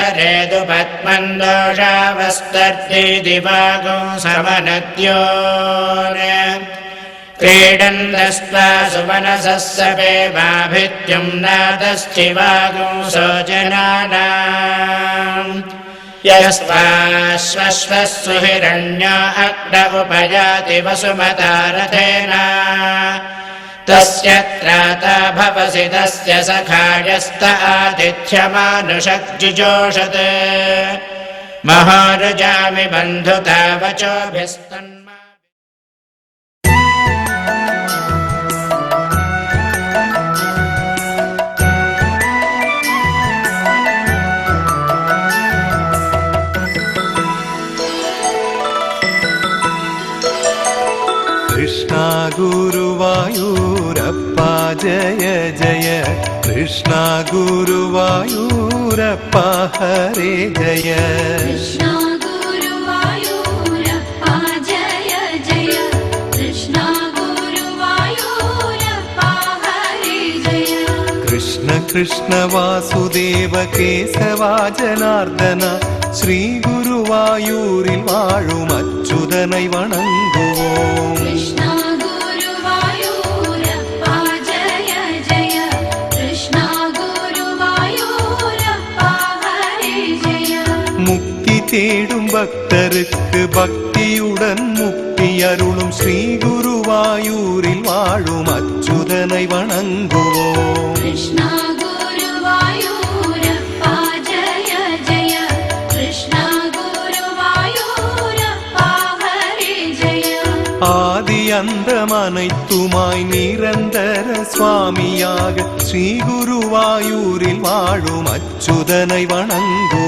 शरेदु पद्मं दोषावस्तर्ति वागो समनद्योन् क्रीडन्तस्त्वा सुमनसः सवेवाभिद्युं नादश्चिवागो सोजनानाम् यस्वाश्वश्वस्सु हिरण्यो अग्न उपयाति वसुमतारथेन तस्य त्राता भवसि तस्य सखायस्त आतिथ्यमानुषज्जिजोषत् महारुजामि बन्धुता वचोभिस्तन्मा कृष्णा गुरुवायूरप्पा जय जय कृष्णा गुरुवायूरप्पा हरे जय कृष्णा गुरुवायूरप्पा जय जय कृष्णा गुरुवायूरप्पा हरे जय कृष्ण कृष्ण वासुदेव केशवा जनार्दन श्री गुरुवायूरिल वाळुम अच्युतनै वणंगुवोम कृष्णा गुरुवायूरप्पा जय जय कृष्णा गुरुवायूरप्पा हरे जय मुक्ति தேடும் பக்தருக்கு பக்தியுடன் முக்தி அருளும் ஸ்ரீ குருவாயூரில் வாழும் அச்சுதனை வணங்குவோம் कृष्णा गुरुवायूरप्पा जय जय कृष्णा गुरुवायूरप्पा हरे जय ஆதி அந்தமனைத்துமாய் நிரந்தர சுவாமியாக ஸ்ரீ குருவாயூரில் வாழும் அச்சுதனை வணங்குவோம்